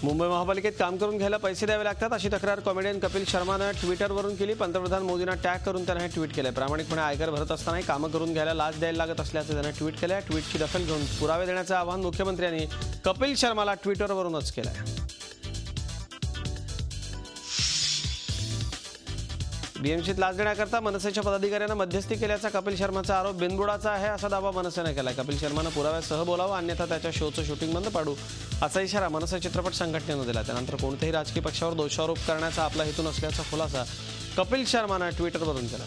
मुंबई महापालिकेत काम करून घ्यायला पैसे द्यावे लागतात अशी तक्रार कॉमेडियन कपिल शर्मानं ट्विटरवरून केली। पंतप्रधान मोदींना टॅग करून त्याने हे ट्विट केलं। प्रामाणिकपणे आयकर भरत असतानाही कामं करून घ्यायला लाच द्यायला लागत असल्याचं त्याने ट्विट केलं। ट्विटची दखल घेऊन पुरावे देण्याचं आवाहन मुख्यमंत्र्यांनी कपिल शर्माला ट्विटरवरूनच केलं आहे। बीएमसीत लाच देण्याकरता मनसेच्या पदाधिकाऱ्यांना मध्यस्थी केल्याचा कपिल शर्माचा आरोप बिनबुडाचा आहे असा दावा मनसेने केला। कपिल शर्मानं पुराव्यासह बोलावं अन्यथा त्याच्या शोचं शूटिंग बंद पाडू असा इशारा मनसे चित्रपट संघटनेनं दिला। त्यानंतर कोणत्याही राजकीय पक्षावर दोषारोप करण्याचा आपला हेतू नसल्याचा खुलासा कपिल शर्मानं ट्विटरवरून केला।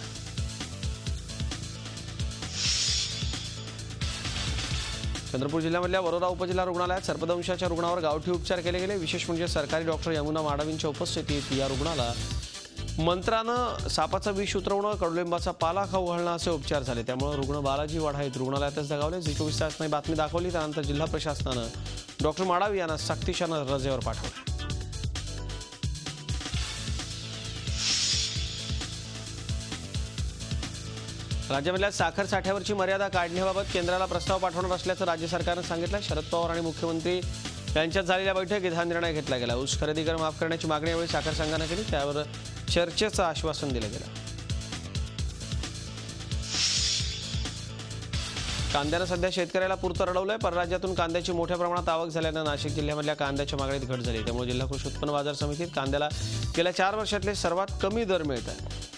चंद्रपूर जिल्ह्यामधल्या वरोरा उपजिल्हा रुग्णालयात सर्पदंशाच्या रुग्णावर गावठी उपचार केले गेले। विशेष म्हणजे सरकारी डॉक्टर यमुना माडवींच्या उपस्थितीत या रुग्णाला मंत्रानं सापाचं विष उतरवणं, कडुलिंबाचा पाला खाऊ घालणं असे उपचार झाले। त्यामुळे रुग्ण बालाजी वाढाईत रुग्णालयातच दगावले। झी 24 तासने बातमी दाखवली। त्यानंतर जिल्हा प्रशासनानं डॉक्टर माडावी यांना सक्तीच्या रजेवर पाठवलं। राज्यामधल्या साखर साठ्यावरची मर्यादा काढण्याबाबत केंद्राला प्रस्ताव पाठवणार असल्याचं राज्य सरकारनं सांगितलं। शरद पवार आणि मुख्यमंत्री यांच्यात झालेल्या बैठकीत हा निर्णय घेतला गेला। ऊस खरेदी कर माफ करण्याची मागणी यावेळी साखर संघानं केली। त्यावर चर्चेचं आश्वासन दिलं गेलं। कांद्यानं सध्या शेतकऱ्याला पुरतं रडवलंय। परराज्यातून कांद्याची मोठ्या प्रमाणात आवक झाल्यानं नाशिक जिल्ह्यामधल्या कांद्याच्या मागणीत घट झाली। त्यामुळे जिल्हा कृषी उत्पन्न बाजार समितीत कांद्याला गेल्या 4 वर्षातले सर्वात कमी दर मिळत आहेत।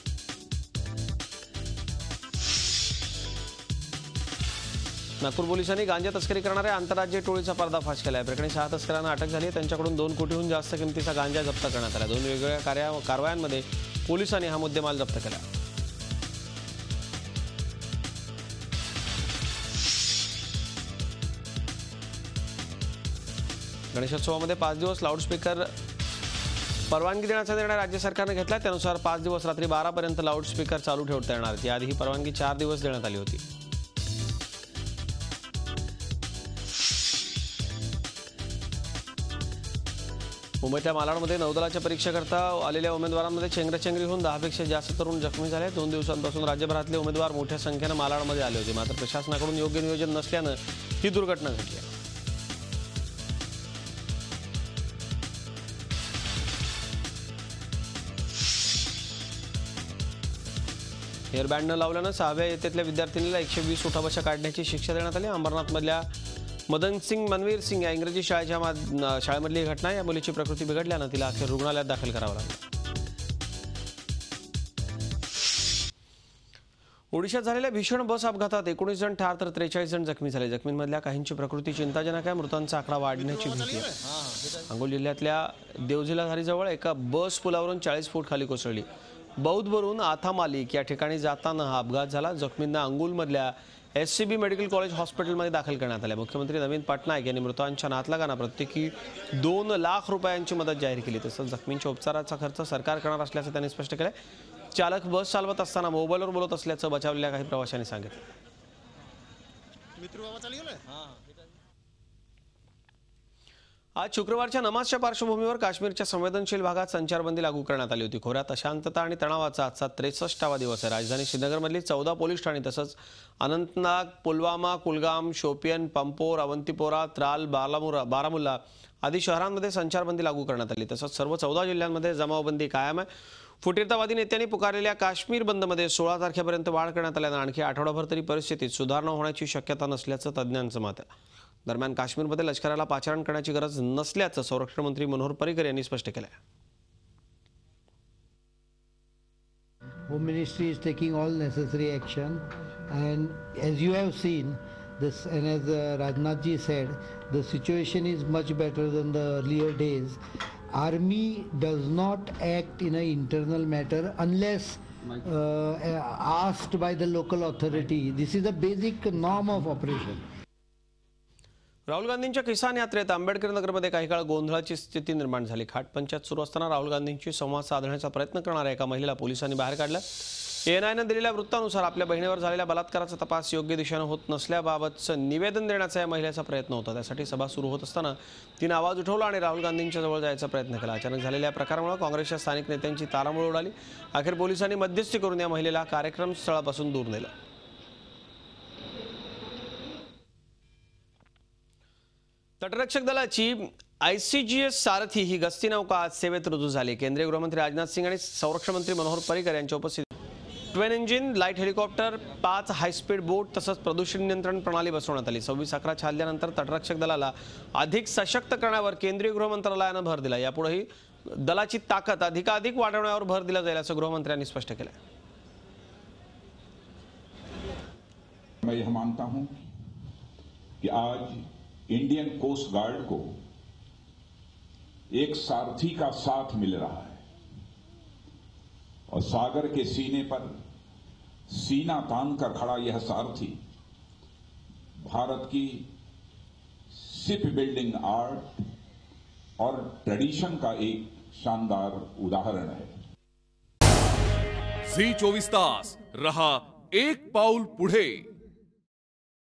नागपूर पोलिसांनी गांजा तस्करी करणाऱ्या आंतरराज्यीय टोळीचा पर्दाफाश केला आहे। प्रकरणी 6 तस्करांना अटक झाली आहे। त्यांच्याकडून 2 कोटीहून जास्त किमतीचा गांजा जप्त करण्यात आला। 2 वेगवेगळ्या कारवायांमध्ये पोलिसांनी हा मुद्देमाल जप्त केला। गणेशोत्सवामध्ये 5 दिवस लाऊडस्पीकर परवानगी देण्याचा निर्णय राज्य सरकारने घेतला। त्यानुसार 5 दिवस रात्री 12 पर्यंत लाऊडस्पीकर चालू ठेवता येणार। याआधी ही परवानगी 4 दिवस देण्यात आली होती। मुंबईच्या मालाडमध्ये नौदलाच्या परीक्षेकरता आलेल्या उमेदवारांमध्ये चेंगराचेंगरी होऊन 10 पेक्षा जास्त तरुण जखमी झाले। 2 दिवसांपासून राज्यभरातले उमेदवार मोठ्या संख्येने मालाडमध्ये आले होते। मात्र प्रशासनाकडून योग्य नियोजन नसल्यानं ही दुर्घटना घडली। हेअरबँड न लावल्यानं 6व्या इयत्तेतल्या विद्यार्थिनीला 120 उठाबशा काढण्याची शिक्षा देण्यात आली। अंबरनाथमधल्या मदन सिंग मनवीर सिंग या इंग्रजी शाळेमधली घटना। या मुलीची प्रकृती बिघडल्यानं तिला अखेर रुग्णालयात दाखल करावं लागलं। ओडिशात झालेल्या भीषण बस अपघातात 19 जण ठार तर 43 जण जखमी झाले। जखमींमधल्या काहींची प्रकृती चिंताजनक आहे। मृतांचा आकडा वाढण्याची भीती आहे। अंगोल जिल्ह्यातल्या देवझिलाधारीजवळ एका बस पुलावरून 40 फूट खाली कोसळली। बौद्धवरून आथामालिक या ठिकाणी जाताना हा अपघात झाला। जखमींना अंगुलमधल्या SCB मेडिकल कॉलेज हॉस्पिटलमध्ये दाखल करण्यात आले। मुख्यमंत्री नवीन पटनायक यांनी मृतांच्या नातलगांना प्रत्येकी 2 लाख रुपयांची मदत जाहीर केली। तसंच जखमींच्या उपचाराचा खर्च सरकार करणार असल्याचं त्यांनी स्पष्ट केलं। चालक बस चालवत असताना मोबाईलवर बोलत असल्याचं बचावलेल्या काही प्रवाशांनी सांगितलं। आज शुक्रवारच्या नमाजच्या पार्श्वभूमीवर काश्मीरच्या संवेदनशील भागात संचारबंदी लागू करण्यात आली होती। खोऱ्यात अशांतता आणि तणावाचा आजचा 63वा दिवस आहे। राजधानी श्रीनगरमधली 14 पोलीस ठाणी तसंच अनंतनाग, पुलवामा, कुलगाम, शोपियन, पंपोर, अवंतीपोरा, त्राल, बारामुल्ला आदी शहरांमध्ये संचारबंदी लागू करण्यात आली। तसंच सर्व 14 जिल्ह्यांमध्ये जमावबंदी कायम आहे। फुटीरतावादी नेत्यांनी पुकारलेल्या काश्मीर बंदमध्ये 16 तारखेपर्यंत वाढ करण्यात आल्यानं आणखी आठवडाभर तरी परिस्थितीत सुधारणा होण्याची शक्यता नसल्याचं तज्ज्ञांचं मत आहे। दरम्यान काश्मीरमध्ये लष्कराला पाचारण करण्याची गरज नसल्याचं संरक्षण मंत्री मनोहर पर्रिकर यांनी स्पष्ट केलं आहे। Home Ministry is taking all necessary action, and as you have seen this, and as Rajnath ji said, the situation is much better than the earlier days. Army does not act in an internal matter unless asked by the local authority. This is a basic norm of operation. Rahul गांधींच्या किसान यात्रेत आंबेडकर नगरमध्ये काही काळ गोंधळाची स्थिती निर्माण झाली। खाट पंचायत सुरू असताना राहुल गांधींशी संवाद साधण्याचा प्रयत्न करणाऱ्या एका महिलेला पोलिसांनी बाहेर काढलं। ANIनं दिलेल्या वृत्तानुसार आपल्या बहिणीवर झालेल्या बलात्काराचा तपास योग्य दिशेने होत नसल्याबाबतचं निवेदन देण्याचा या महिलेचा प्रयत्न होता। त्यासाठी सभा सुरू होत असताना तिने आवाज उठवला आणि राहुल गांधींच्या जवळ जायचा प्रयत्न केला। अचानक झालेल्या प्रकारामुळे काँग्रेसच्या स्थानिक नेत्यांची तारांबळ उडाली। अखेर पोलिसांनी मध्यस्थी करून या महिलेला कार्यक्रम स्थळापासून दूर नेलं। तटरक्षक दलाची ICGS सारथी ही गस्ती नौका आज सेवेत रुजू झाली. केंद्रीय गृहमंत्री राजनाथ सिंग आणि संरक्षण मंत्री मनोहर पर्रिकर यांच्या उपस्थितीत twin engine light helicopter, 5 high speed boat तसंच प्रदूषण नियंत्रण प्रणाली बसवण्यात आली. 26/11च्या हल्ल्यानंतर तटरक्षक दलाला अधिक सशक्त करण्यावर केंद्रीय गृह मंत्रालयानं भर दिला. यापुढेही दलाची ताकद अधिकाधिक वाढवण्यावर भर दिला जाईल असं गृहमंत्र्यांनी स्पष्ट केलं. मैं यह मानता हूं कि आज इंडियन कोस्ट गार्ड को एक सारथी का साथ मिल रहा है और सागर के सीने पर सीना तान कर खड़ा यह सारथी भारत की शिप बिल्डिंग आर्ट और ट्रेडिशन का एक शानदार उदाहरण है. झी 24 तास रहा एक पाऊल पुढे.